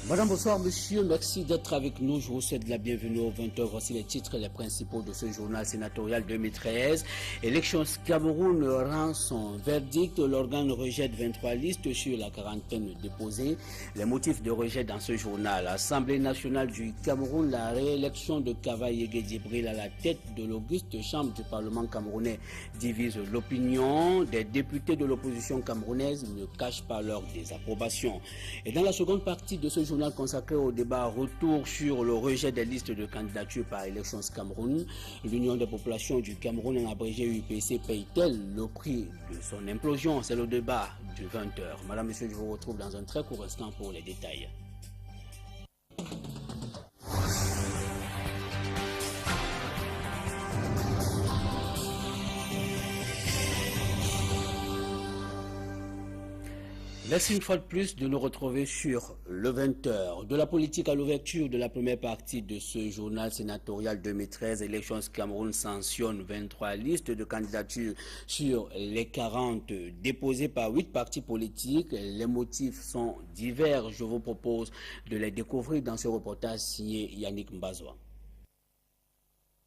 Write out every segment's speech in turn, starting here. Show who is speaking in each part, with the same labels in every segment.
Speaker 1: Madame, bonsoir, monsieur. Merci d'être avec nous. Je vous souhaite la bienvenue au 20h. Voici les titres et les principaux de ce journal sénatorial 2013. Élections Cameroun rend son verdict. L'organe rejette 23 listes sur la quarantaine déposée. Les motifs de rejet dans ce journal. Assemblée nationale du Cameroun, la réélection de Kavaye Djibril à la tête de l'auguste chambre du Parlement camerounais divise l'opinion. Des députés de l'opposition camerounaise ne cachent pas leur désapprobation. Et dans la seconde partie de ce journal consacré au débat retour sur le rejet des listes de candidature par Élections Cameroun, l'Union des populations du Cameroun, en abrégé UPC, paye-t-elle le prix de son implosion? C'est le débat du 20h. Madame, monsieur, je vous retrouve dans un très court instant pour les détails. Merci une fois de plus de nous retrouver sur le 20h. De la politique à l'ouverture de la première partie de ce journal sénatorial 2013, Élections Cameroun sanctionne 23 listes de candidatures sur les 40 déposées par 8 partis politiques. Les motifs sont divers. Je vous propose de les découvrir dans ce reportage signé Yannick Mbazoua.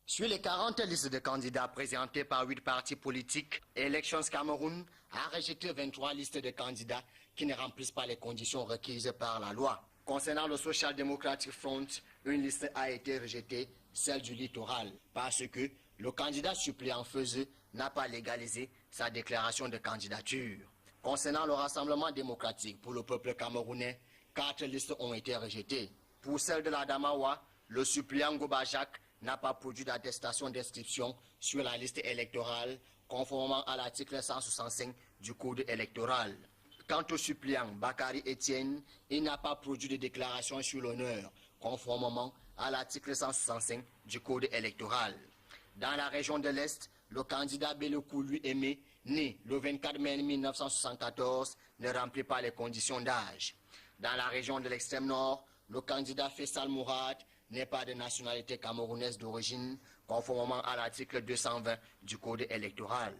Speaker 2: Sur les 40 listes de candidats présentées par 8 partis politiques, Élections Cameroun a rejeté 23 listes de candidats qui ne remplissent pas les conditions requises par la loi. Concernant le Social Democratic Front, une liste a été rejetée, celle du littoral, parce que le candidat suppléant Feuzeux n'a pas légalisé sa déclaration de candidature. Concernant le Rassemblement démocratique pour le peuple camerounais, 4 listes ont été rejetées. Pour celle de la Damawa, le suppléant Gobajak n'a pas produit d'attestation d'inscription sur la liste électorale conformément à l'article 165 du Code électoral. Quant au suppléant Bakary Etienne, il n'a pas produit de déclaration sur l'honneur conformément à l'article 165 du Code électoral. Dans la région de l'Est, le candidat Belokoulu Aimé, né le 24 mai 1974, ne remplit pas les conditions d'âge. Dans la région de l'extrême nord, le candidat Faisal Mourad n'est pas de nationalité camerounaise d'origine, conformément à l'article 220 du Code électoral.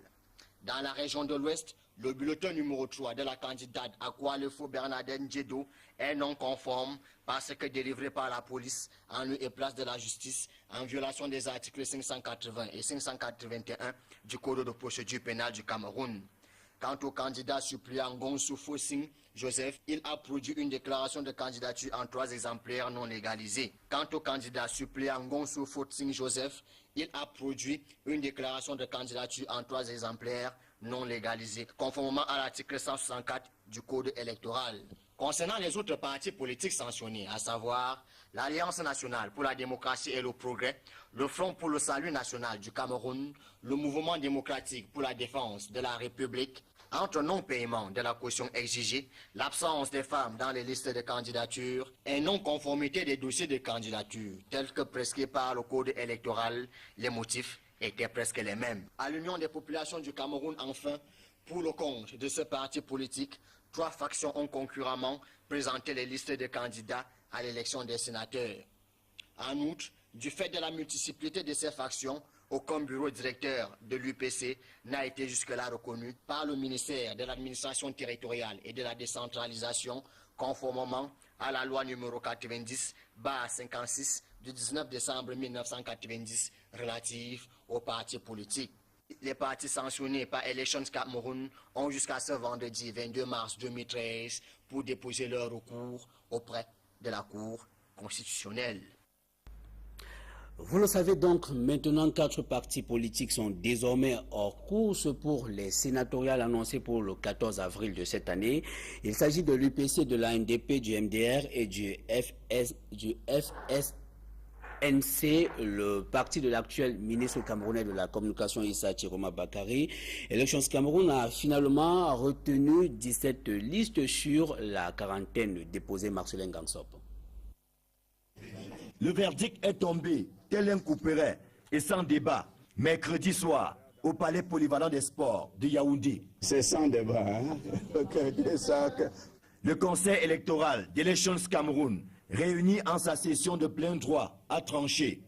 Speaker 2: Dans la région de l'Ouest, le bulletin numéro 3 de la candidate Akwalefo Bernadette Ndjedo est non conforme parce que délivré par la police en lieu et place de la justice en violation des articles 580 et 581 du Code de procédure pénale du Cameroun. Quant au candidat suppléant Gonsou Fossing Joseph, il a produit une déclaration de candidature en 3 exemplaires non légalisés. Quant au candidat suppléant Gonsou Fossing Joseph, il a produit une déclaration de candidature en 3 exemplaires non légalisés, conformément à l'article 164 du Code électoral. Concernant les autres partis politiques sanctionnés, à savoir l'Alliance nationale pour la démocratie et le progrès, le Front pour le salut national du Cameroun, le Mouvement démocratique pour la défense de la République, entre non-paiement de la caution exigée, l'absence des femmes dans les listes de candidature et non-conformité des dossiers de candidature, tels que prescrits par le Code électoral, les motifs étaient presque les mêmes. À l'Union des populations du Cameroun, enfin, pour le compte de ce parti politique, 3 factions ont concurremment présenté les listes de candidats à l'élection des sénateurs. En outre, du fait de la multiplicité de ces factions, aucun bureau directeur de l'UPC n'a été jusque-là reconnu par le ministère de l'administration territoriale et de la décentralisation, conformément à la loi numéro 90/56 du 19 décembre 1990 relative aux partis politiques. Les partis sanctionnés par Élections Cameroun ont jusqu'à ce vendredi 22 mars 2013 pour déposer leur recours auprès de la Cour constitutionnelle.
Speaker 1: Vous le savez donc, maintenant 4 partis politiques sont désormais hors course pour les sénatoriales annoncées pour le 14 avril de cette année. Il s'agit de l'UPC, de l'ANDP, du MDR et du FSNC, le parti de l'actuel ministre camerounais de la communication Issa Chiroma Bakary. Élections Cameroun a finalement retenu 17 listes sur la quarantaine déposée. Marcelin Gansop.
Speaker 3: Le verdict est tombé, tel un couperet et sans débat, mercredi soir, au Palais polyvalent des sports de Yaoundé.
Speaker 4: C'est sans débat, hein?
Speaker 3: Le Conseil électoral d'Élections Cameroun, réuni en sa session de plein droit, a tranché.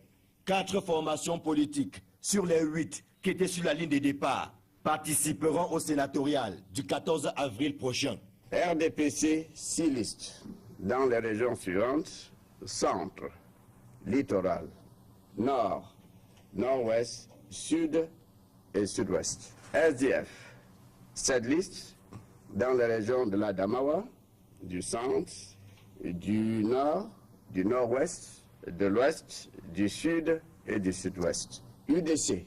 Speaker 3: 4 formations politiques sur les 8 qui étaient sur la ligne de départ participeront au sénatorial du 14 avril prochain.
Speaker 4: RDPC, 6 listes. dans les régions suivantes: centre, littoral, nord, nord-ouest, sud et sud-ouest. SDF, cette liste dans les régions de l'Adamawa, du centre, du nord, du nord-ouest, de l'ouest, du sud et du sud-ouest. UDC,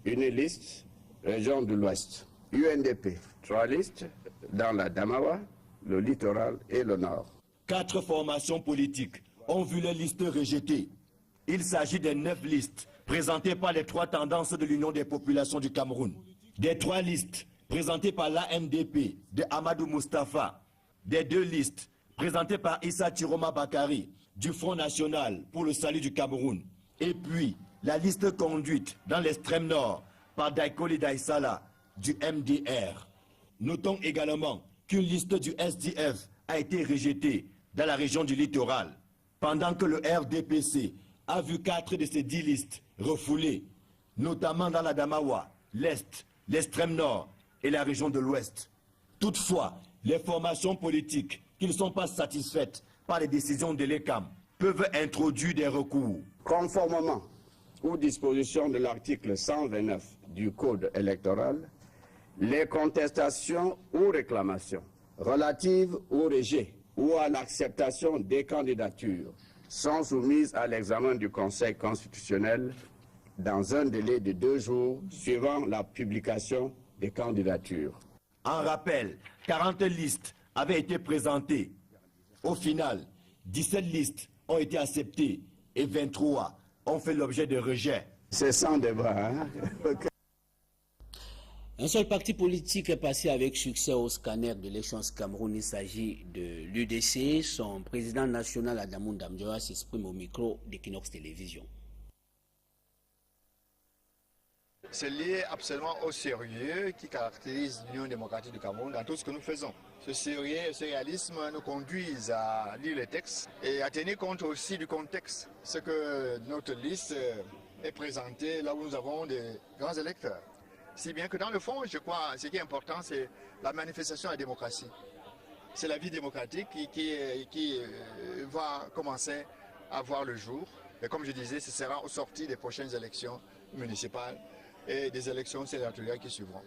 Speaker 4: une liste, région de l'ouest. UNDP, 3 listes dans l'Adamawa, le littoral et le nord.
Speaker 3: 4 formations politiques ont vu les listes rejetées. Il s'agit des 9 listes présentées par les 3 tendances de l'Union des populations du Cameroun. Des 3 listes présentées par l'ANDP de Amadou Moustapha. Des 2 listes présentées par Issa Tiroma Bakari du Front National pour le salut du Cameroun. Et puis, la liste conduite dans l'extrême nord par Daikoli Daïsala du MDR. Notons également qu'une liste du SDF a été rejetée dans la région du littoral, pendant que le RDPC a vu 4 de ces 10 listes refoulées, notamment dans l'Adamawa, l'Est, l'extrême nord et la région de l'Ouest. Toutefois, les formations politiques qui ne sont pas satisfaites par les décisions de l'ECAM peuvent introduire des recours.
Speaker 4: Conformément aux dispositions de l'article 129 du Code électoral, les contestations ou réclamations relatives au rejet ou à l'acceptation des candidatures sont soumises à l'examen du Conseil constitutionnel dans un délai de 2 jours suivant la publication des candidatures.
Speaker 3: En rappel, 40 listes avaient été présentées. Au final, 17 listes ont été acceptées et 23 ont fait l'objet de rejet.
Speaker 4: C'est sans débat, hein?
Speaker 1: Un seul parti politique est passé avec succès au scanner de l'élection Cameroun. Il s'agit de l'UDC. Son président national, Adamou Ndamdjoa, s'exprime au micro d'Equinox Télévision.
Speaker 5: C'est lié absolument au sérieux qui caractérise l'Union démocratique du Cameroun dans tout ce que nous faisons. Ce sérieux et ce réalisme nous conduisent à lire les textes et à tenir compte aussi du contexte. Ce que notre liste est présentée là où nous avons des grands électeurs. Si bien que dans le fond, je crois, ce qui est important, c'est la manifestation de la démocratie. C'est la vie démocratique qui va commencer à voir le jour. Et comme je disais, ce sera au sorti des prochaines élections municipales et des élections sénatoriales qui suivront.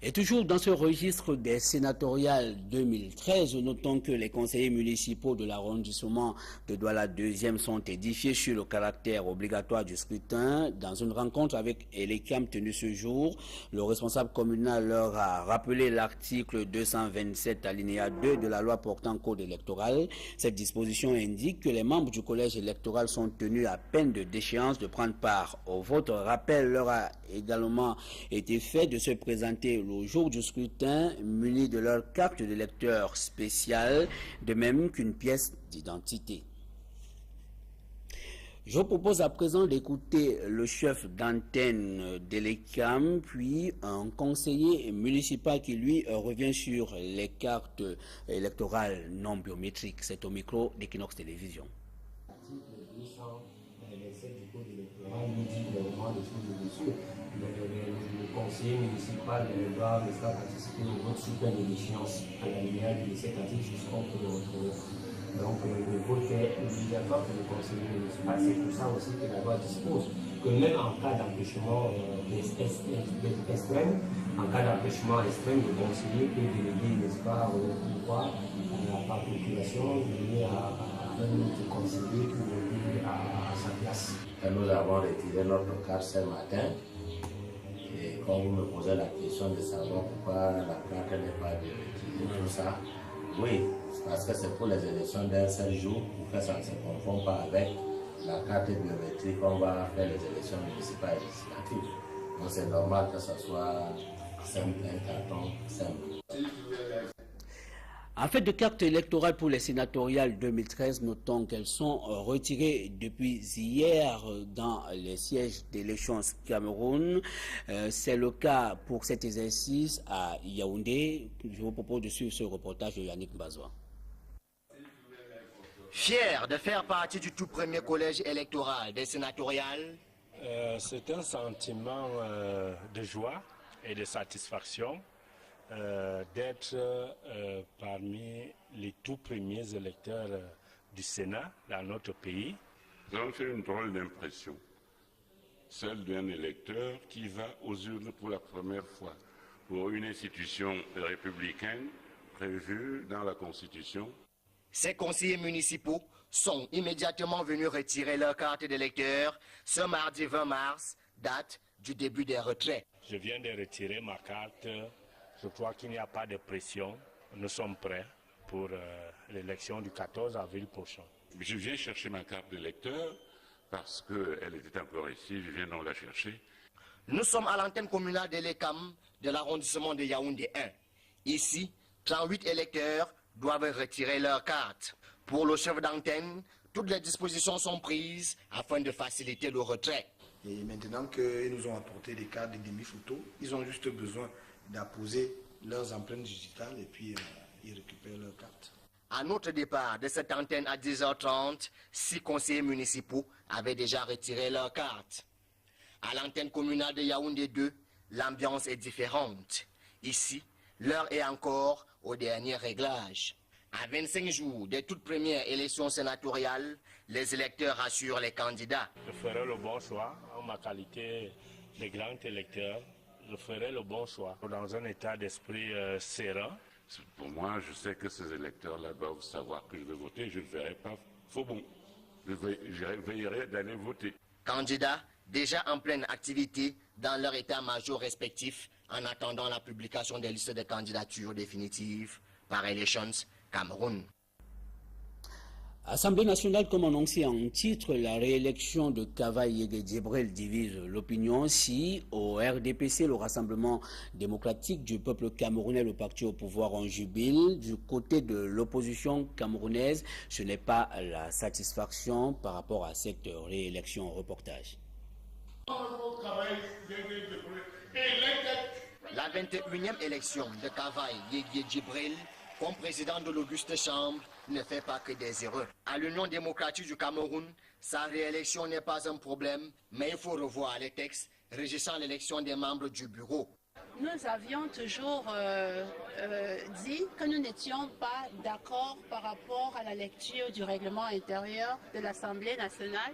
Speaker 1: Et toujours dans ce registre des sénatoriales 2013, notons que les conseillers municipaux de l'arrondissement de Douala 2e sont édifiés sur le caractère obligatoire du scrutin. Dans une rencontre avec l'ECAM tenue ce jour, le responsable communal leur a rappelé l'article 227 alinéa 2 de la loi portant code électoral. Cette disposition indique que les membres du collège électoral sont tenus à peine de déchéance de prendre part au vote. Rappel leur a également été fait de se présenter au jour du scrutin munis de leur carte d'électeur spéciale, de même qu'une pièce d'identité. Je vous propose à présent d'écouter le chef d'antenne de l'ECAM, puis un conseiller municipal qui lui revient sur les cartes électorales non biométriques. C'est au micro d'Equinox Télévision.
Speaker 6: Le conseiller municipal doit participer au vote sous peine de déchéance à l'alinéa de cet article jusqu'au peut le retrouver. Donc le vote est obligatoire pour le conseiller municipal. C'est pour ça aussi que la loi dispose que même en cas d'empêchement extrême, le conseiller peut déléguer, n'est-ce pas, au pouvoir par procuration, donner à un autre conseiller pour voter à sa place.
Speaker 7: Nous avons retiré notre carte ce matin. Et quand vous me posez la question de savoir pourquoi la carte n'est pas retirée, tout ça, oui, parce que c'est pour les élections d'un seul jour, pour que ça ne se confonde pas avec la carte biométrique qu'on va faire les élections municipales et législatives. Donc c'est normal que ce soit simple, un carton simple.
Speaker 1: En fait de cartes électorales pour les sénatoriales 2013, notons qu'elles sont retirées depuis hier dans les sièges d'élections Cameroun. C'est le cas pour cet exercice à Yaoundé. Je vous propose de suivre ce reportage de Yannick Mbazoua.
Speaker 2: Fier de faire partie du tout premier collège électoral des sénatoriales,
Speaker 8: c'est un sentiment de joie et de satisfaction d'être parmi les tout premiers électeurs du Sénat dans notre pays.
Speaker 9: Ça me fait une drôle d'impression, celle d'un électeur qui va aux urnes pour la première fois pour une institution républicaine prévue dans la Constitution.
Speaker 2: Ces conseillers municipaux sont immédiatement venus retirer leur carte d'électeur ce mardi 20 mars, date du début des retraits.
Speaker 8: Je viens de retirer ma carte. Je crois qu'il n'y a pas de pression. Nous sommes prêts pour l'élection du 14 avril prochain.
Speaker 9: Je viens chercher ma carte d'électeur parce qu'elle était encore ici. Je viens donc la chercher.
Speaker 2: Nous sommes à l'antenne communale de l'ECAM de l'arrondissement de Yaoundé 1. Ici, 38 électeurs doivent retirer leur carte. Pour le chef d'antenne, toutes les dispositions sont prises afin de faciliter le retrait.
Speaker 10: Et maintenant qu'ils nous ont apporté des cartes de demi-photo, ils ont juste besoin d'apposer leurs empreintes digitales et puis ils récupèrent leur carte.
Speaker 2: À notre départ de cette antenne à 10h30, 6 conseillers municipaux avaient déjà retiré leur carte. À l'antenne communale de Yaoundé 2, l'ambiance est différente. Ici, l'heure est encore au dernier réglage. À 25 jours des toutes premières élections sénatoriales, les électeurs rassurent les candidats.
Speaker 8: Je ferai le bon choix en ma qualité de grand électeur. Je ferai le bon choix dans un état d'esprit serein.
Speaker 9: Pour moi, je sais que ces électeurs-là doivent savoir que je vais voter. Je ne ferai pas faux bon. Je veillerai d'aller voter.
Speaker 2: Candidats déjà en pleine activité dans leur état-major respectif en attendant la publication des listes de candidatures définitives par Elections Cameroun.
Speaker 1: Assemblée nationale, comme annoncé en titre, la réélection de Kavaye Yégué Djibril divise l'opinion. Si au RDPC, le Rassemblement démocratique du peuple camerounais, le parti au pouvoir en jubile, du côté de l'opposition camerounaise, ce n'est pas la satisfaction par rapport à cette réélection. Reportage.
Speaker 2: La 21e élection de Kavaye Yégué Djibril comme président de l'Auguste Chambre ne fait pas que des erreurs. À l'Union démocratique du Cameroun, sa réélection n'est pas un problème, mais il faut revoir les textes régissant l'élection des membres du bureau.
Speaker 11: Nous avions toujours dit que nous n'étions pas d'accord par rapport à la lecture du règlement intérieur de l'Assemblée nationale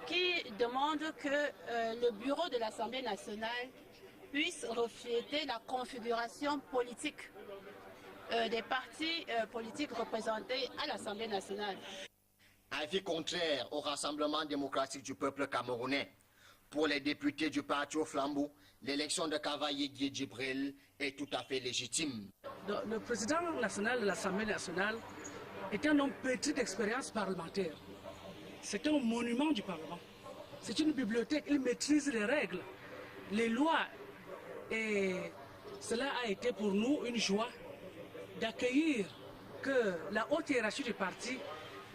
Speaker 11: qui demande que le bureau de l'Assemblée nationale puisse refléter la configuration politique des partis politiques représentés à l'Assemblée nationale.
Speaker 2: Avis contraire au Rassemblement démocratique du peuple camerounais. Pour les députés du parti au flambeau, l'élection de Kavaye Yégué Djibril est tout à fait légitime.
Speaker 12: Le président national de l'Assemblée nationale est un homme pétri d'expérience parlementaire. C'est un monument du Parlement. C'est une bibliothèque, il maîtrise les règles, les lois. Et cela a été pour nous une joie d'accueillir que la haute hiérarchie du parti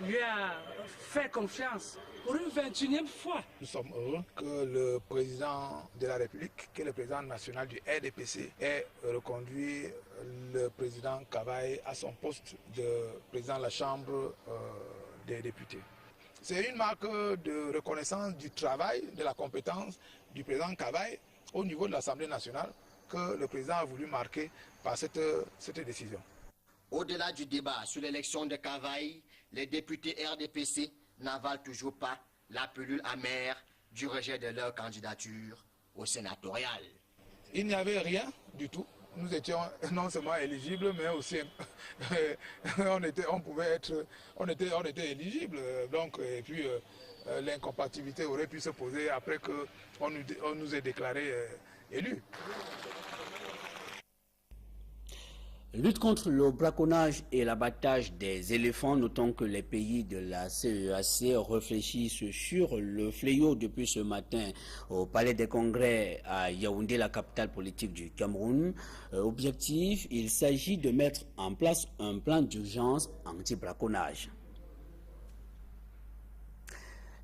Speaker 12: lui a fait confiance pour une 21e fois.
Speaker 10: Nous sommes heureux que le président de la République, qui est le président national du RDPC, ait reconduit le président Kavaye à son poste de président de la Chambre des députés. C'est une marque de reconnaissance du travail, de la compétence du président Kavaye au niveau de l'Assemblée nationale que le président a voulu marquer par cette décision.
Speaker 2: Au-delà du débat sur l'élection de Kavaye, les députés RDPC n'avalent toujours pas la pilule amère du rejet de leur candidature au sénatorial.
Speaker 10: Il n'y avait rien du tout. Nous étions non seulement éligibles, mais aussi on était éligibles. Donc, et puis l'incompatibilité aurait pu se poser après qu'on nous ait déclarés élus.
Speaker 1: Lutte contre le braconnage et l'abattage des éléphants, notons que les pays de la CEAC réfléchissent sur le fléau depuis ce matin au Palais des Congrès à Yaoundé, la capitale politique du Cameroun. Objectif, il s'agit de mettre en place un plan d'urgence anti-braconnage.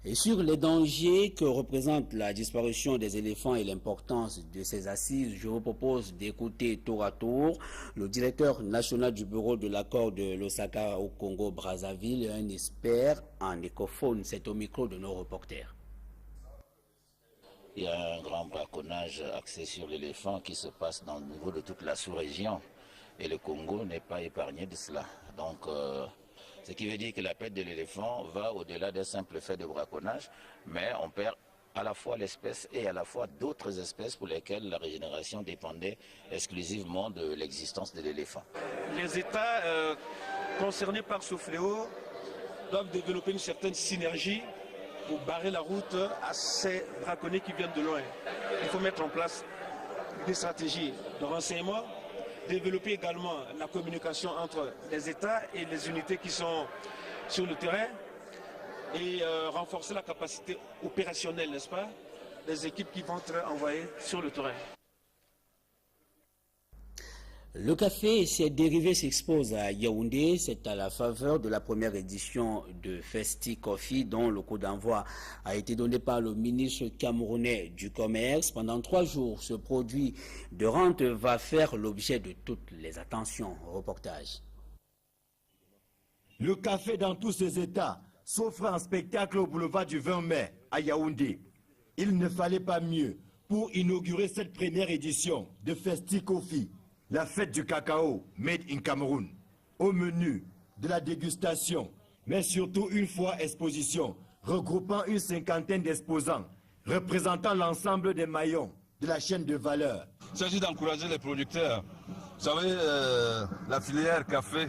Speaker 1: Et sur les dangers que représente la disparition des éléphants et l'importance de ces assises, je vous propose d'écouter tour à tour le directeur national du bureau de l'accord de l'Osaka au Congo-Brazzaville et un expert en écofaune. C'est au micro de nos reporters.
Speaker 13: Il y a un grand braconnage axé sur l'éléphant qui se passe au niveau de toute la sous-région. Et le Congo n'est pas épargné de cela. Donc, ce qui veut dire que la perte de l'éléphant va au-delà des simples faits de braconnage, mais on perd à la fois l'espèce et à la fois d'autres espèces pour lesquelles la régénération dépendait exclusivement de l'existence de l'éléphant.
Speaker 14: Les États concernés par ce fléau doivent développer une certaine synergie pour barrer la route à ces braconniers qui viennent de loin. Il faut mettre en place des stratégies de renseignement, développer également la communication entre les États et les unités qui sont sur le terrain et renforcer la capacité opérationnelle, n'est-ce pas, des équipes qui vont être envoyées sur le terrain.
Speaker 1: Le café et ses dérivés s'exposent à Yaoundé. C'est à la faveur de la première édition de Festi Coffee dont le coup d'envoi a été donné par le ministre camerounais du Commerce. Pendant 3 jours, ce produit de rente va faire l'objet de toutes les attentions. Reportage.
Speaker 3: Le café dans tous ses états s'offre en spectacle au boulevard du 20 mai à Yaoundé. Il ne fallait pas mieux pour inaugurer cette première édition de Festi Coffee, la fête du cacao made in Cameroun. Au menu de la dégustation, mais surtout une foire exposition regroupant une 50aine d'exposants représentant l'ensemble des maillons de la chaîne de valeur.
Speaker 15: Il s'agit d'encourager les producteurs. Vous savez, la filière café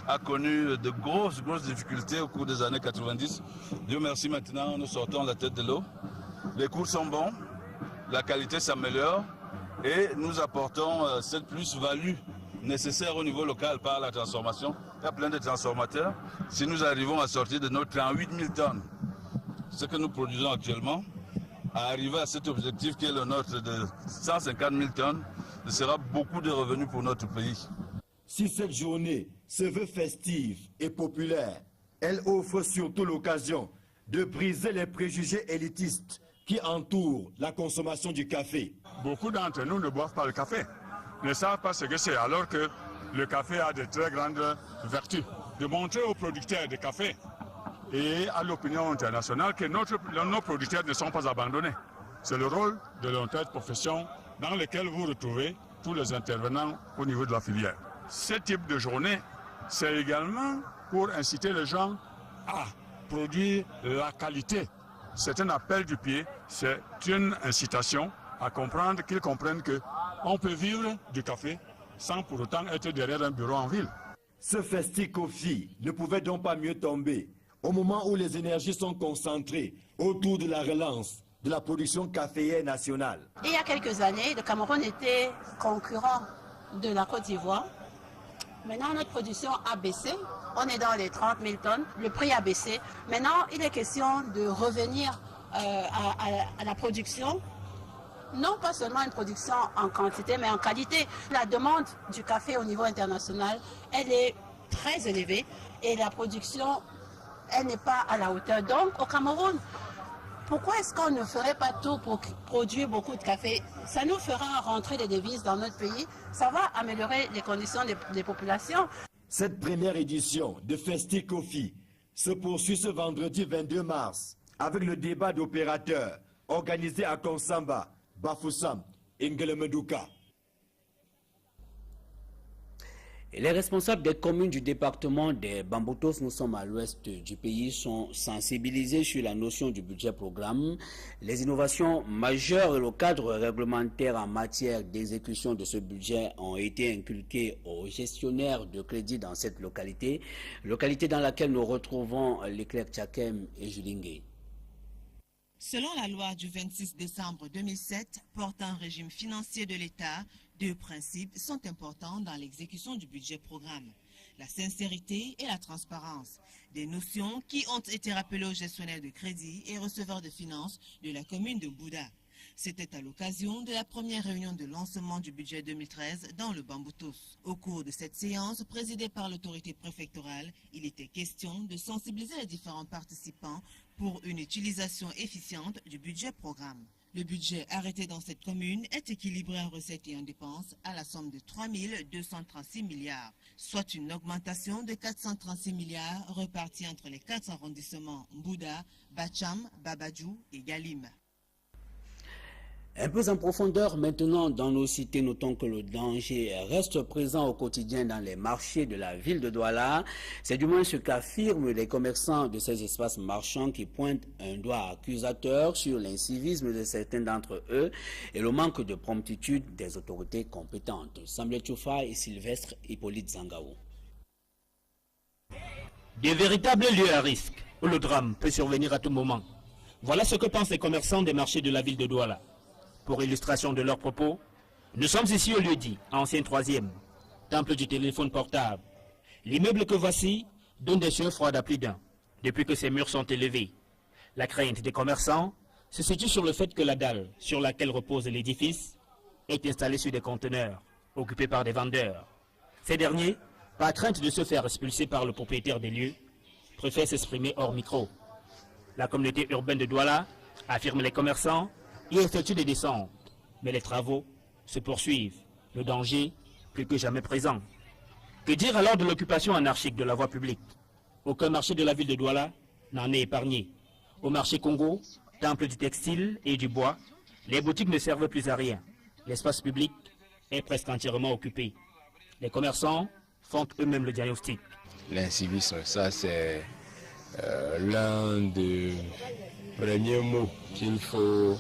Speaker 15: a connu de grosses difficultés au cours des années 90. Dieu merci, maintenant nous sortons la tête de l'eau. Les cours sont bons, la qualité s'améliore et nous apportons cette plus-value nécessaire au niveau local par la transformation. Il y a plein de transformateurs. Si nous arrivons à sortir de nos 38 000 tonnes, ce que nous produisons actuellement, à arriver à cet objectif qui est le nôtre de 150 000 tonnes, ce sera beaucoup de revenus pour notre pays.
Speaker 3: Si cette journée se veut festive et populaire, elle offre surtout l'occasion de briser les préjugés élitistes qui entourent la consommation du café.
Speaker 16: Beaucoup d'entre nous ne boivent pas le café, ne savent pas ce que c'est, alors que le café a de très grandes vertus. De montrer aux producteurs de café et à l'opinion internationale que nos producteurs ne sont pas abandonnés. C'est le rôle de notre profession dans lequel vous retrouvez tous les intervenants au niveau de la filière. Ce type de journée, c'est également pour inciter les gens à produire la qualité. C'est un appel du pied, c'est une incitation à comprendre qu'ils comprennent qu'on peut vivre du café sans pour autant être derrière un bureau en ville.
Speaker 3: Ce Festi Coffee ne pouvait donc pas mieux tomber au moment où les énergies sont concentrées autour de la relance de la production caféière nationale.
Speaker 11: Il y a quelques années, le Cameroun était concurrent de la Côte d'Ivoire. Maintenant, notre production a baissé. On est dans les 30 000 tonnes. Le prix a baissé. Maintenant, il est question de revenir à la production. Non pas seulement une production en quantité, mais en qualité. La demande du café au niveau international, elle est très élevée. Et la production, elle n'est pas à la hauteur. Donc, au Cameroun, pourquoi est-ce qu'on ne ferait pas tout pour produire beaucoup de café? Ça nous fera rentrer des devises dans notre pays. Ça va améliorer les conditions des populations.
Speaker 3: Cette première édition de Festi Coffee se poursuit ce vendredi 22 mars avec le débat d'opérateurs organisé à Konsamba, Bafoussam et Ngelemeduka.
Speaker 1: Et les responsables des communes du département des Bamboutos, nous sommes à l'ouest du pays, sont sensibilisés sur la notion du budget programme. Les innovations majeures et le cadre réglementaire en matière d'exécution de ce budget ont été inculqués aux gestionnaires de crédit dans cette localité dans laquelle nous retrouvons les clercs Tchakem et Julingue.
Speaker 17: Selon la loi du 26 décembre 2007 portant un régime financier de l'État, 2 principes sont importants dans l'exécution du budget programme. La sincérité et la transparence, des notions qui ont été rappelées aux gestionnaires de crédit et receveurs de finances de la commune de Bouda. C'était à l'occasion de la première réunion de lancement du budget 2013 dans le Bamboutos. Au cours de cette séance, présidée par l'autorité préfectorale, il était question de sensibiliser les différents participants pour une utilisation efficiente du budget programme. Le budget arrêté dans cette commune est équilibré en recettes et en dépenses à la somme de 3 236 milliards, soit une augmentation de 436 milliards repartis entre les 4 arrondissements Mbouda, Bacham, Babadjou et Galim.
Speaker 1: Un peu en profondeur maintenant dans nos cités, notons que le danger reste présent au quotidien dans les marchés de la ville de Douala. C'est du moins ce qu'affirment les commerçants de ces espaces marchands qui pointent un doigt accusateur sur l'incivisme de certains d'entre eux et le manque de promptitude des autorités compétentes. Samble Tchoufa et Sylvestre Hippolyte Zangaou.
Speaker 18: Des véritables lieux à risque où le drame peut survenir à tout moment. Voilà ce que pensent les commerçants des marchés de la ville de Douala. Pour illustration de leurs propos, nous sommes ici au lieu dit, ancien 3e, temple du téléphone portable. L'immeuble que voici donne des sueurs froides à plus d'un, depuis que ses murs sont élevés. La crainte des commerçants se situe sur le fait que la dalle sur laquelle repose l'édifice est installée sur des conteneurs, occupés par des vendeurs. Ces derniers, par crainte de se faire expulser par le propriétaire des lieux, préfèrent s'exprimer hors micro. La communauté urbaine de Douala, affirme les commerçants, y effectue des descentes, mais les travaux se poursuivent, le danger plus que jamais présent. Que dire alors de l'occupation anarchique de la voie publique? Aucun marché de la ville de Douala n'en est épargné. Au marché Congo, temple du textile et du bois, les boutiques ne servent plus à rien. L'espace public est presque entièrement occupé. Les commerçants font eux-mêmes le diagnostic.
Speaker 19: L'incivisme, ça c'est l'un des premiers mots qu'il faut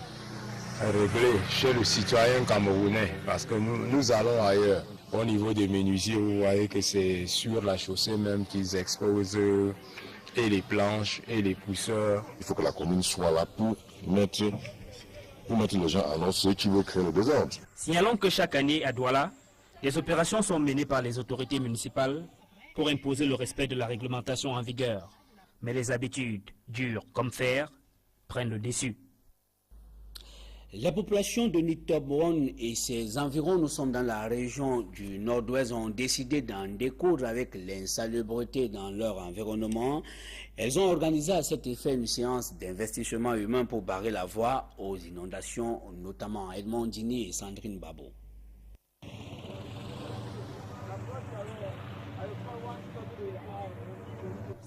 Speaker 19: régler chez le citoyen camerounais, parce que nous allons ailleurs. Au niveau des menuisiers, vous voyez que c'est sur la chaussée même qu'ils exposent et les planches et les pousseurs.
Speaker 20: Il faut que la commune soit là pour mettre les gens en ordre, ceux qui veulent créer le désordre.
Speaker 18: Signalons que chaque année à Douala, des opérations sont menées par les autorités municipales pour imposer le respect de la réglementation en vigueur. Mais les habitudes, dures comme fer, prennent le dessus.
Speaker 1: La population de Nitobron et ses environs, nous sommes dans la région du nord-ouest, ont décidé d'en découdre avec l'insalubrité dans leur environnement. Elles ont organisé à cet effet une séance d'investissement humain pour barrer la voie aux inondations, notamment à Edmond Dini et Sandrine Babo.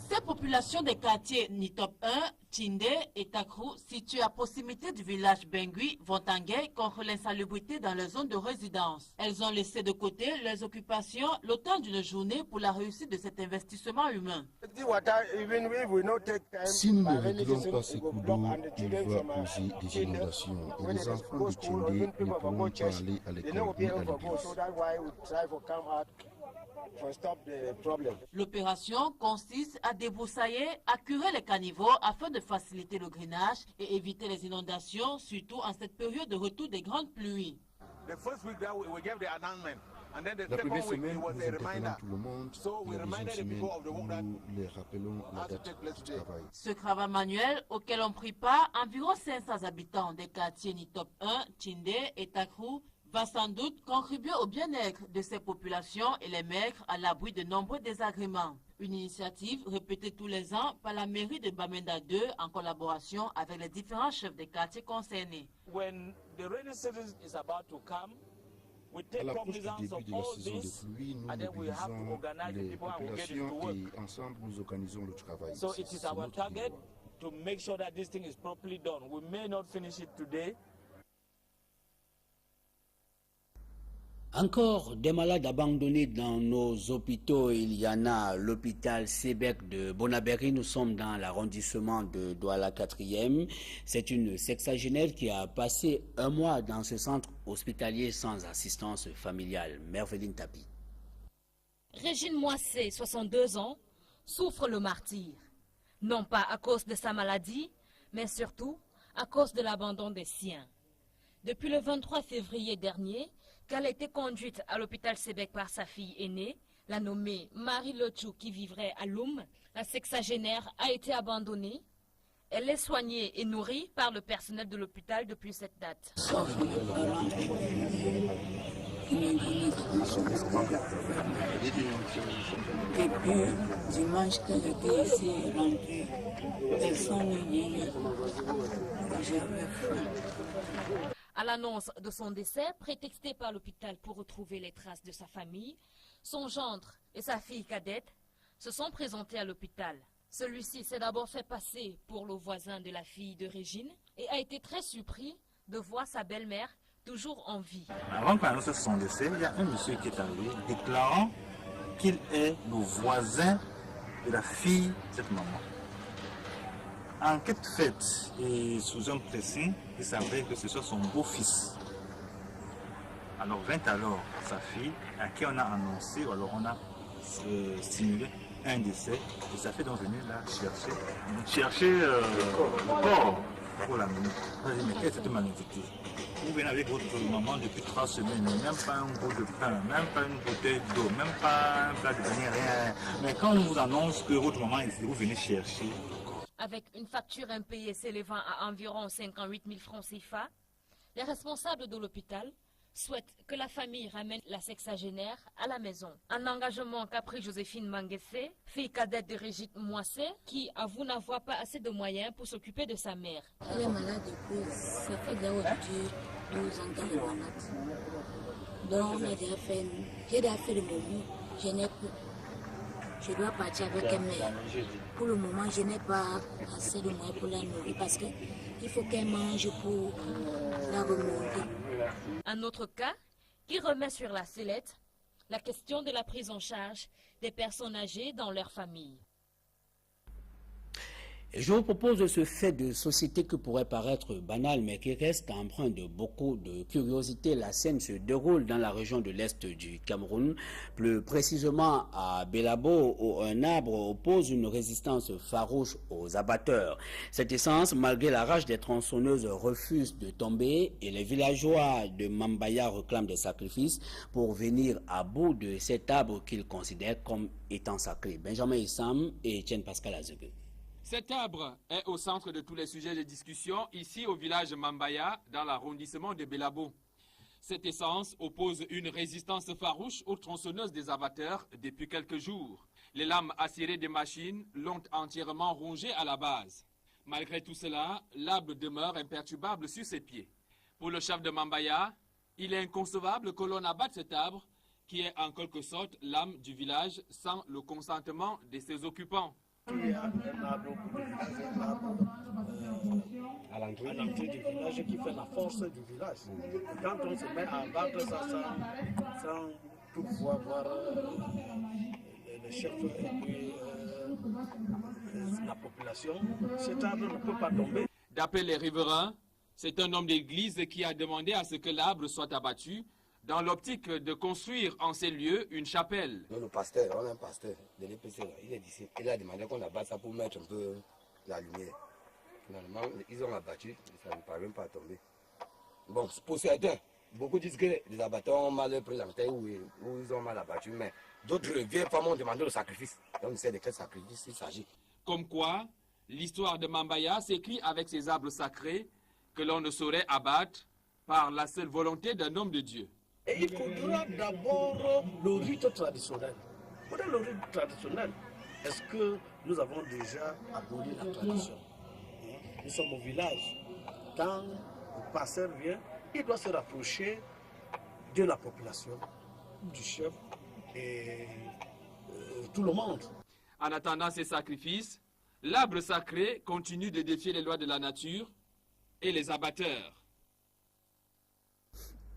Speaker 21: Ces populations des quartiers Nitop 1, Tinde et Takrou, situées à proximité du village Bengui, vont en guerre contre l'insalubrité dans les zones de résidence. Elles ont laissé de côté leurs occupations le temps d'une journée pour la réussite de cet investissement humain.
Speaker 22: Si nous ne réglons pas ces coups d'eau, il va causer des inondations et les enfants de Tinde ne pourront pas aller à l'école ni à l'église.
Speaker 21: L'opération consiste à débroussailler, à curer les caniveaux afin de faciliter le drainage et éviter les inondations, surtout en cette période de retour des grandes pluies.
Speaker 22: La première semaine, nous interpellons tout le monde. La deuxième semaine, nous les rappelons la date du travail.
Speaker 21: Ce travail manuel, auquel on prit part environ 500 habitants des quartiers Nitop 1, Tinde et Takrou, va sans doute contribuer au bien-être de ces populations et les mettre à l'abri de nombreux désagréments. Une initiative répétée tous les ans par la mairie de Bamenda 2 en collaboration avec les différents chefs des quartiers concernés.
Speaker 22: À l'approche du début de la saison de pluie, nous mobilisons les populations et ensemble nous organisons le travail. C'est notre devoir.
Speaker 1: Encore des malades abandonnés dans nos hôpitaux. Il y en a à l'hôpital Sebek de Bonaberi. Nous sommes dans l'arrondissement de Douala 4e. C'est une sexagénaire qui a passé un mois dans ce centre hospitalier sans assistance familiale. Merveline Tapi.
Speaker 23: Régine Moissé, 62 ans, souffre le martyre. Non pas à cause de sa maladie, mais surtout à cause de l'abandon des siens. Depuis le 23 février dernier, qu'elle a été conduite à l'hôpital Sebek par sa fille aînée, la nommée Marie Lochou qui vivrait à Loum, la sexagénaire a été abandonnée. Elle est soignée et nourrie par le personnel de l'hôpital depuis cette date.
Speaker 24: Depuis dimanche que j'étais ici rentrée, personne n'est venu. J'avais faim.
Speaker 23: À l'annonce de son décès, prétexté par l'hôpital pour retrouver les traces de sa famille, son gendre et sa fille cadette se sont présentés à l'hôpital. Celui-ci s'est d'abord fait passer pour le voisin de la fille de Régine et a été très surpris de voir sa belle-mère toujours en vie.
Speaker 4: Avant qu'on annonce son décès, il y a un monsieur qui est arrivé déclarant qu'il est le voisin de la fille de cette maman. Enquête faite et sous un pressing, il savait que ce soit son beau-fils. Alors vint alors sa fille à qui on a annoncé, alors on a simulé un décès et sa fille est donc venue là chercher le corps pour la mener. On dit mais quelle est cette magnitude? Vous venez avec votre maman depuis 3 semaines, même pas un bout de pain, même pas une bouteille d'eau, même pas un plat de beignet, rien. Mais quand on vous annonce que votre maman est ici, vous venez chercher.
Speaker 23: Avec une facture impayée s'élevant à environ 58 000 francs CFA, les responsables de l'hôpital souhaitent que la famille ramène la sexagénaire à la maison. Un engagement qu'a pris Joséphine Manguessé, fille cadette de Régine Moissé, qui avoue n'avoir pas assez de moyens pour s'occuper de sa mère.
Speaker 24: Elle est malade depuis, ça fait d'aujourd'hui 12 ans qu'elle est malade. Donc j'ai déjà fait le moment, je n'ai plus. Je dois partir avec elle, mais pour le moment, je n'ai pas assez de moyens pour la nourrir parce qu'il faut qu'elle mange pour la remonter.
Speaker 23: Un autre cas qui remet sur la sellette la question de la prise en charge des personnes âgées dans leur famille.
Speaker 1: Je vous propose ce fait de société qui pourrait paraître banal, mais qui reste empreint de beaucoup de curiosité. La scène se déroule dans la région de l'Est du Cameroun, plus précisément à Belabo, où un arbre oppose une résistance farouche aux abatteurs. Cette essence, malgré la rage des tronçonneuses, refuse de tomber et les villageois de Mambaya réclament des sacrifices pour venir à bout de cet arbre qu'ils considèrent comme étant sacré. Benjamin Issam et Etienne Pascal Azegue.
Speaker 5: Cet arbre est au centre de tous les sujets de discussion ici au village Mambaya, dans l'arrondissement de Belabo. Cette essence oppose une résistance farouche aux tronçonneuses des abatteurs depuis quelques jours. Les lames acérées des machines l'ont entièrement rongé à la base. Malgré tout cela, l'arbre demeure imperturbable sur ses pieds. Pour le chef de Mambaya, il est inconcevable que l'on abatte cet arbre qui est en quelque sorte l'âme du village sans le consentement de ses occupants.
Speaker 6: Il y a un arbre à l'entrée du village qui fait la force du village. Et quand on se met à abattre ça sans toutefois voir les chefs et puis la population, cet arbre ne peut pas tomber.
Speaker 5: D'après les riverains, c'est un homme d'église qui a demandé à ce que l'arbre soit abattu dans l'optique de construire en ces lieux une chapelle.
Speaker 7: Nous, le pasteur, on a un pasteur de l'EPC, il est d'ici. Il a demandé qu'on abatte ça pour mettre un peu la lumière. Finalement, ils ont abattu, ça ne parvient pas à tomber. Bon, pour certains, beaucoup disent que les abatteurs ont mal présenté ou ils ont mal abattu, mais d'autres vieilles femmes ont demandé le sacrifice. Donc, on sait de quel sacrifice il s'agit.
Speaker 5: Comme quoi, l'histoire de Mambaya s'écrit avec ces arbres sacrés que l'on ne saurait abattre par la seule volonté d'un homme de Dieu.
Speaker 6: Et il faudra d'abord le rite traditionnel. Pour le rite traditionnel, est-ce que nous avons déjà aboli la tradition? Nous sommes au village. Quand le pasteur vient, il doit se rapprocher de la population, du chef et tout le monde.
Speaker 5: En attendant ces sacrifices, l'arbre sacré continue de défier les lois de la nature et les abatteurs.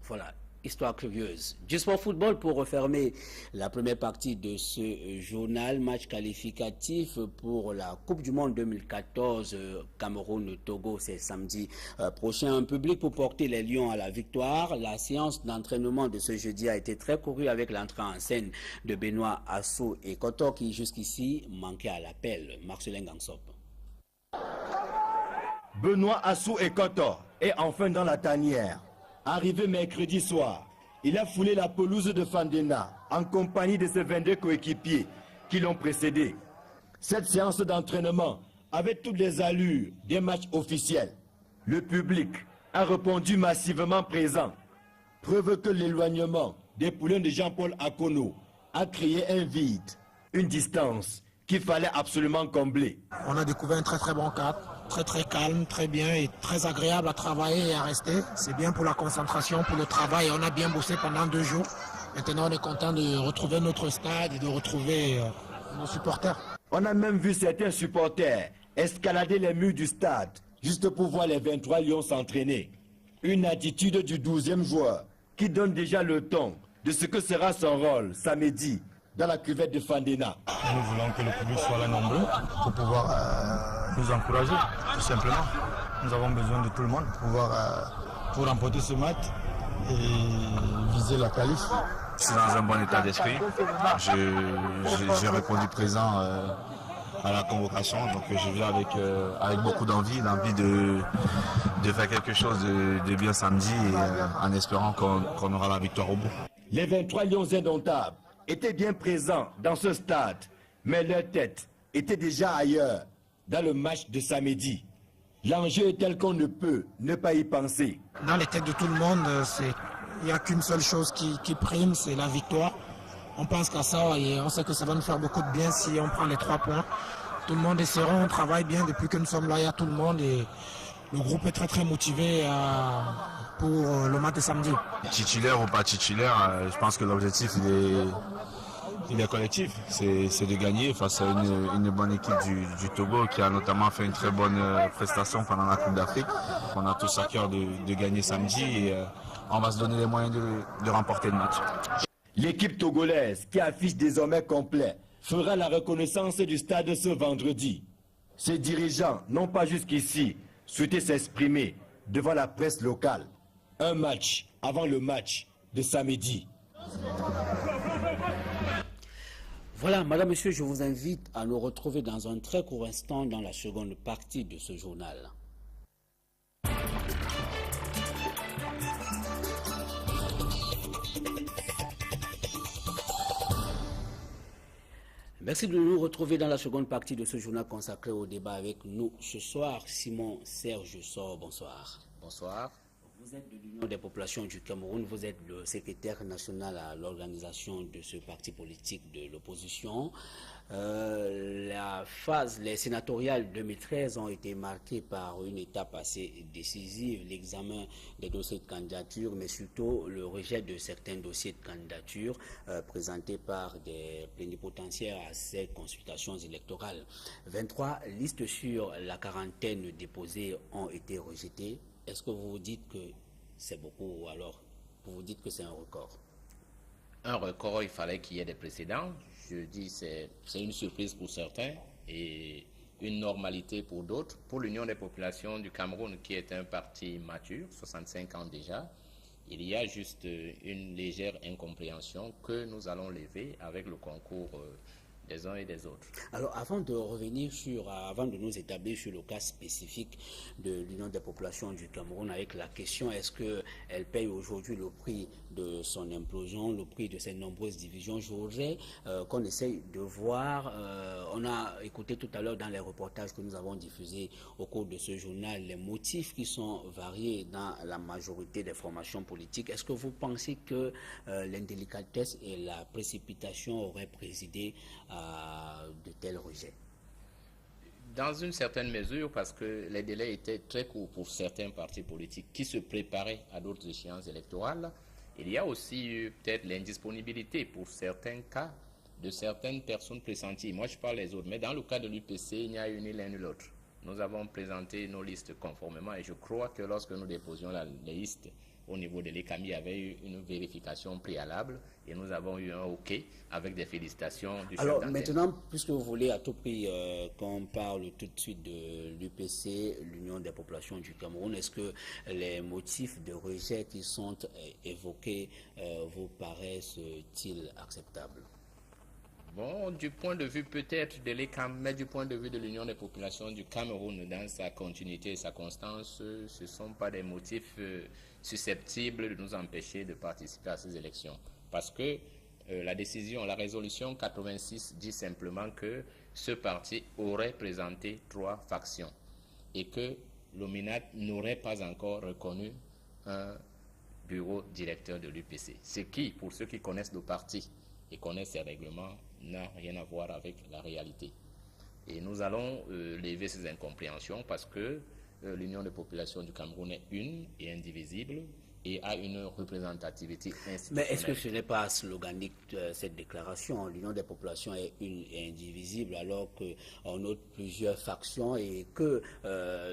Speaker 1: Voilà. Histoire curieuse. Du sport football pour refermer la première partie de ce journal. Match qualificatif pour la Coupe du Monde 2014 Cameroun-Togo, c'est samedi prochain. Un public pour porter les Lions à la victoire. La séance d'entraînement de ce jeudi a été très courue avec l'entrée en scène de Benoît Assou et Koto qui jusqu'ici manquait à l'appel. Marcelin Gangsop.
Speaker 3: Benoît Assou et Koto est enfin dans la tanière. Arrivé mercredi soir, il a foulé la pelouse de Fandena en compagnie de ses 22 coéquipiers qui l'ont précédé. Cette séance d'entraînement avait toutes les allures des matchs officiels. Le public a répondu massivement présent. Preuve que l'éloignement des poulains de Jean-Paul Akono a créé un vide, une distance qu'il fallait absolument combler.
Speaker 25: On a découvert un très bon cadre. Très calme, très bien et très agréable à travailler et à rester. C'est bien pour la concentration, pour le travail. On a bien bossé pendant 2 jours. Maintenant, on est content de retrouver notre stade et de retrouver nos supporters.
Speaker 3: On a même vu certains supporters escalader les murs du stade juste pour voir les 23 Lions s'entraîner. Une attitude du 12e joueur qui donne déjà le ton de ce que sera son rôle samedi dans la cuvette de Fandena.
Speaker 2: Nous voulons que le public soit là nombreux pour pouvoir nous encourager, tout simplement. Nous avons besoin de tout le monde pour remporter ce match et viser la qualif.
Speaker 8: Je suis dans un bon état d'esprit. J'ai répondu présent à la convocation, donc je viens avec beaucoup d'envie, l'envie de faire quelque chose de bien samedi et en espérant qu'on aura la victoire au bout.
Speaker 3: Les 23 Lions indomptables étaient bien présents dans ce stade, mais leur tête était déjà ailleurs dans le match de samedi. L'enjeu est tel qu'on ne peut ne pas y penser.
Speaker 25: Dans les têtes de tout le monde, il n'y a qu'une seule chose qui prime, c'est la victoire. On pense qu'à ça et on sait que ça va nous faire beaucoup de bien si on prend les 3 points. Tout le monde est serein, on travaille bien depuis que nous sommes là, il y a tout le monde et le groupe est très motivé pour le match de samedi.
Speaker 8: Titulaire ou pas titulaire, je pense que l'objectif il est collectif, c'est de gagner face à une bonne équipe du Togo qui a notamment fait une très bonne prestation pendant la Coupe d'Afrique. On a tous à cœur de gagner samedi et on va se donner les moyens de remporter le match.
Speaker 3: L'équipe togolaise, qui affiche désormais complet, fera la reconnaissance du stade ce vendredi. Ses dirigeants n'ont pas jusqu'ici souhaité s'exprimer devant la presse locale. Un match avant le match de samedi.
Speaker 1: Voilà, madame, monsieur, je vous invite à nous retrouver dans un très court instant dans la seconde partie de ce journal. Merci de nous retrouver dans la seconde partie de ce journal consacré au débat avec nous ce soir. Simon Serge Sor, bonsoir.
Speaker 9: Bonsoir.
Speaker 1: Vous êtes de l'Union des populations du Cameroun, vous êtes le secrétaire national à l'organisation de ce parti politique de l'opposition. Les sénatoriales 2013 ont été marquées par une étape assez décisive, l'examen des dossiers de candidature, mais surtout le rejet de certains dossiers de candidature présentés par des plénipotentiaires à ces consultations électorales. 23 listes sur la quarantaine déposées ont été rejetées. Est-ce que vous vous dites que c'est beaucoup ou alors vous vous dites que c'est un record?
Speaker 9: Un record, il fallait qu'il y ait des précédents. Je dis c'est une surprise pour certains et une normalité pour d'autres. Pour l'Union des populations du Cameroun, qui est un parti mature, 65 ans déjà, il y a juste une légère incompréhension que nous allons lever avec le concours des uns et des autres.
Speaker 1: Alors, avant de revenir avant de nous établir sur le cas spécifique de l'Union des populations du Cameroun avec la question, est-ce qu'elle paye aujourd'hui le prix de son implosion, le prix de ses nombreuses divisions? Je voudrais qu'on essaye de voir, on a écouté tout à l'heure dans les reportages que nous avons diffusés au cours de ce journal, les motifs qui sont variés dans la majorité des formations politiques. Est-ce que vous pensez que l'indélicatesse et la précipitation auraient présidé de tels rejets?
Speaker 9: Dans une certaine mesure, parce que les délais étaient très courts pour certains partis politiques qui se préparaient à d'autres échéances électorales. Il y a aussi peut-être l'indisponibilité pour certains cas de certaines personnes pressenties. Moi, je parle des autres, mais dans le cas de l'UPC, il n'y a eu ni l'un ni l'autre. Nous avons présenté nos listes conformément et je crois que lorsque nous déposions les listes au niveau de l'ECAMI, il y avait eu une vérification préalable et nous avons eu un OK avec des félicitations du chef d'antenne.
Speaker 1: Alors maintenant, puisque vous voulez à tout prix qu'on parle tout de suite de l'UPC, l'Union des populations du Cameroun, est-ce que les motifs de rejet qui sont évoqués vous paraissent-ils acceptables?
Speaker 9: Bon, du point de vue peut-être de l'ECAM, mais du point de vue de l'Union des populations du Cameroun, dans sa continuité et sa constance, ce ne sont pas des motifs susceptibles de nous empêcher de participer à ces élections. Parce que la résolution 86 dit simplement que ce parti aurait présenté 3 factions et que l'OMINAT n'aurait pas encore reconnu un bureau directeur de l'UPC. Ce qui, pour ceux qui connaissent le parti et connaissent ses règlements, n'a rien à voir avec la réalité. Et nous allons lever ces incompréhensions parce que l'Union des populations du Cameroun est une et indivisible et à une représentativité institutionnelle.
Speaker 1: Mais est-ce que ce n'est pas sloganique cette déclaration? L'union des populations est une et indivisible, alors qu'on note plusieurs factions et que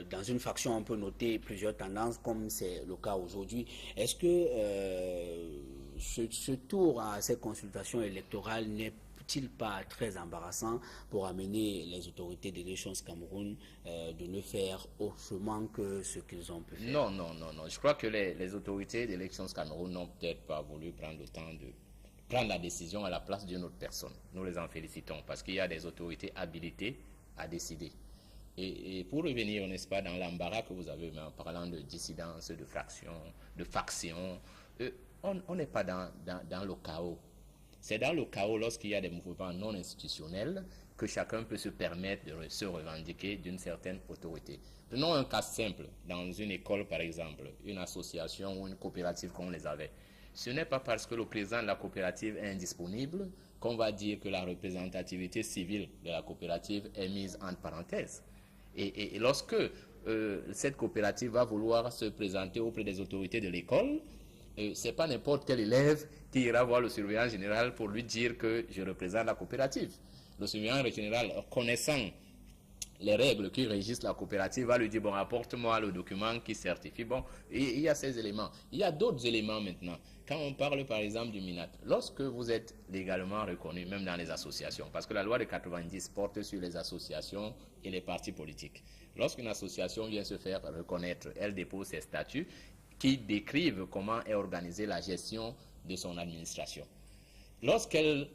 Speaker 1: dans une faction on peut noter plusieurs tendances comme c'est le cas aujourd'hui. Est-ce que ce tour à ces consultations électorales n'est-il pas très embarrassant pour amener les autorités d'Elections Cameroun de ne faire autrement que ce qu'ils ont pu faire?
Speaker 9: Non. Je crois que les autorités d'Elections Cameroun n'ont peut-être pas voulu prendre le temps de prendre la décision à la place d'une autre personne. Nous les en félicitons parce qu'il y a des autorités habilitées à décider. Et pour revenir, n'est-ce pas, dans l'embarras que vous avez, mais en parlant de dissidence, de factions, on n'est pas dans le chaos. C'est dans le chaos lorsqu'il y a des mouvements non institutionnels que chacun peut se permettre de se revendiquer d'une certaine autorité. Prenons un cas simple, dans une école par exemple, une association ou une coopérative qu'on les avait. Ce n'est pas parce que le président de la coopérative est indisponible qu'on va dire que la représentativité civile de la coopérative est mise entre parenthèses. Et lorsque cette coopérative va vouloir se présenter auprès des autorités de l'école, ce n'est pas n'importe quel élève qui ira voir le surveillant général pour lui dire que je représente la coopérative. Le surveillant général, connaissant les règles qui régissent la coopérative, va lui dire, bon, apporte-moi le document qui certifie. Bon, il y a ces éléments. Il y a d'autres éléments maintenant. Quand on parle par exemple du MINAT, lorsque vous êtes légalement reconnu, même dans les associations, parce que la loi de 90 porte sur les associations et les partis politiques. Lorsqu'une association vient se faire reconnaître, elle dépose ses statuts qui décrivent comment est organisée la gestion de son administration. Lorsqu'elle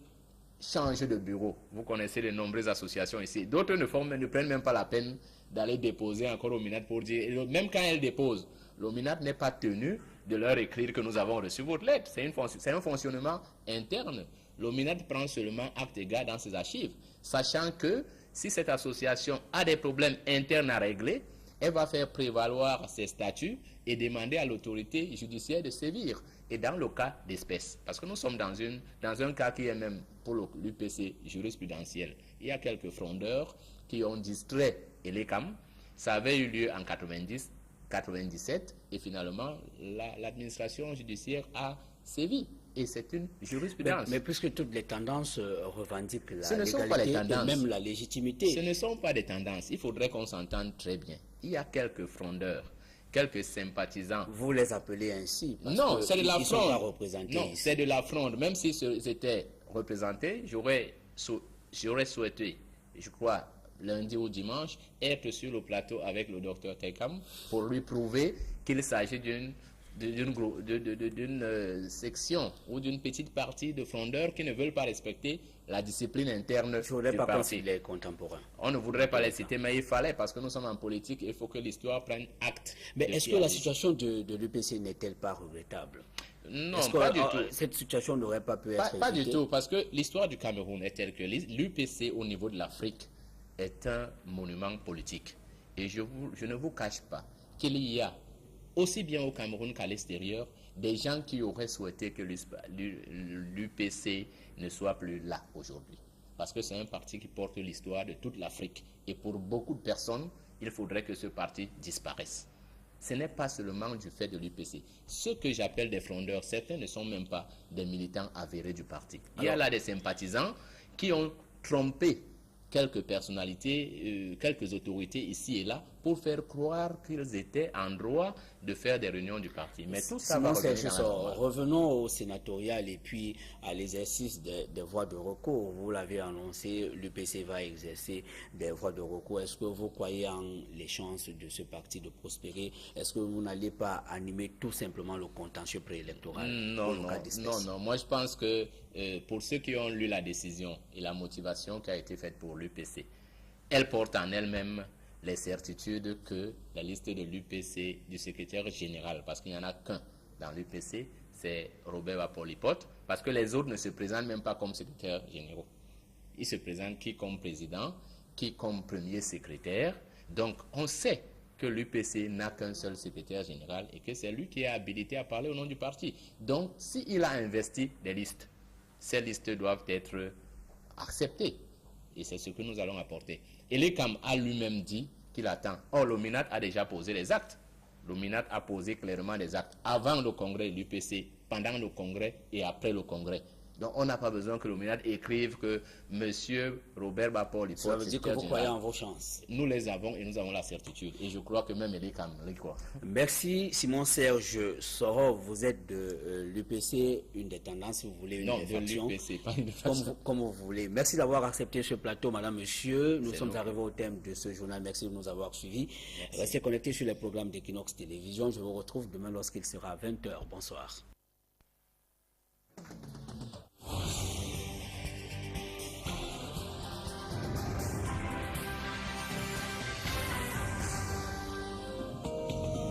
Speaker 9: change de bureau, vous connaissez les nombreuses associations ici, d'autres ne prennent même pas la peine d'aller déposer encore au MINAT pour dire, même quand elles déposent, le MINAT n'est pas tenu de leur écrire que nous avons reçu votre lettre. C'est un fonctionnement interne. Le MINAT prend seulement acte égal dans ses archives, sachant que si cette association a des problèmes internes à régler, elle va faire prévaloir ses statuts et demander à l'autorité judiciaire de sévir. Et dans le cas d'espèce, parce que nous sommes dans un cas qui est même pour l'UPC jurisprudentiel. Il y a quelques frondeurs qui ont distrait Elecam. Ça avait eu lieu en 97 et finalement l'administration judiciaire a sévi. Et c'est une jurisprudence.
Speaker 1: Mais puisque toutes les tendances revendiquent la
Speaker 9: Ce ne sont pas les
Speaker 1: légalité
Speaker 9: tendances.
Speaker 1: et même la légitimité.
Speaker 9: Ce ne sont pas des tendances. Il faudrait qu'on s'entende très bien. Il y a quelques frondeurs, quelques sympathisants.
Speaker 1: Vous les appelez ainsi parce
Speaker 9: Non, c'est de la
Speaker 1: qu'ils sont pas
Speaker 9: fronde.
Speaker 1: représentés
Speaker 9: Non,
Speaker 1: ici.
Speaker 9: c'est de la fronde. Même si c'était représenté, j'aurais souhaité, je crois, lundi ou dimanche, être sur le plateau avec le docteur Tekam pour lui prouver qu'il s'agit d'une section ou d'une petite partie de frondeurs qui ne veulent pas respecter la discipline interne du
Speaker 1: Je ne voudrais pas
Speaker 9: parti.
Speaker 1: considérer contemporains.
Speaker 9: On ne voudrait pas les citer, mais il fallait, parce que nous sommes en politique, il faut que l'histoire prenne acte.
Speaker 1: Mais
Speaker 9: de
Speaker 1: est-ce
Speaker 9: ce
Speaker 1: que
Speaker 9: qui
Speaker 1: la
Speaker 9: arrive.
Speaker 1: situation de l'UPC n'est-elle pas regrettable?
Speaker 9: Non,
Speaker 1: Est-ce
Speaker 9: pas
Speaker 1: que,
Speaker 9: du tout.
Speaker 1: Cette situation n'aurait pas pu être
Speaker 9: Pas du
Speaker 1: évitée?
Speaker 9: tout, parce que l'histoire du Cameroun est telle que l'UPC au niveau de l'Afrique est un monument politique. Et je ne vous cache pas qu'il y a, aussi bien au Cameroun qu'à l'extérieur, des gens qui auraient souhaité que l'UPC ne soit plus là aujourd'hui. Parce que c'est un parti qui porte l'histoire de toute l'Afrique. Et pour beaucoup de personnes, il faudrait que ce parti disparaisse. Ce n'est pas seulement du fait de l'UPC. Ceux que j'appelle des frondeurs, certains ne sont même pas des militants avérés du parti. Il y a là des sympathisants qui ont trompé quelques personnalités, quelques autorités ici et là pour faire croire qu'ils étaient en droit de faire des réunions du parti. Mais tout ça va revenir dans la normale.
Speaker 1: Revenons au sénatorial et puis à l'exercice des voies de recours. Vous l'avez annoncé, l'UPC va exercer des voies de recours. Est-ce que vous croyez en les chances de ce parti de prospérer? Est-ce que vous n'allez pas animer tout simplement le contentieux préélectoral?
Speaker 9: Non. Moi, je pense que pour ceux qui ont lu la décision et la motivation qui a été faite pour l'UPC, elle porte en elle-même les certitudes que la liste de l'UPC du secrétaire général, parce qu'il n'y en a qu'un dans l'UPC, c'est Robert Wapolipote, parce que les autres ne se présentent même pas comme secrétaires généraux. Ils se présentent qui comme président, qui comme premier secrétaire. Donc, on sait que l'UPC n'a qu'un seul secrétaire général et que c'est lui qui est habilité à parler au nom du parti. Donc, s'il a investi des listes, ces listes doivent être acceptées. Et c'est ce que nous allons apporter. Et Elecam a lui-même dit qu'il attend. Or, le MINAT a déjà posé les actes. L'OMINAT a posé clairement des actes avant le congrès de l'UPC, pendant le congrès et après le congrès. Donc on n'a pas besoin que l'OMINAT écrive que M. Robert Bapol...
Speaker 1: Ça veut dire que vous croyez en vos chances.
Speaker 9: Nous les avons et nous avons la certitude. Et je crois que même Elie Kamri croit.
Speaker 1: Merci Simon Serge Soro, vous êtes de l'UPC, une des tendances, si vous voulez, une
Speaker 9: non,
Speaker 1: des factions.
Speaker 9: Non, de l'UPC, pas une des factions.
Speaker 1: Comme vous voulez. Merci d'avoir accepté ce plateau, madame, monsieur. Nous sommes arrivés au thème de ce journal. Merci de nous avoir suivis. Restez connectés sur les programmes d'Equinox Télévision. Je vous retrouve demain lorsqu'il sera 20h. Bonsoir.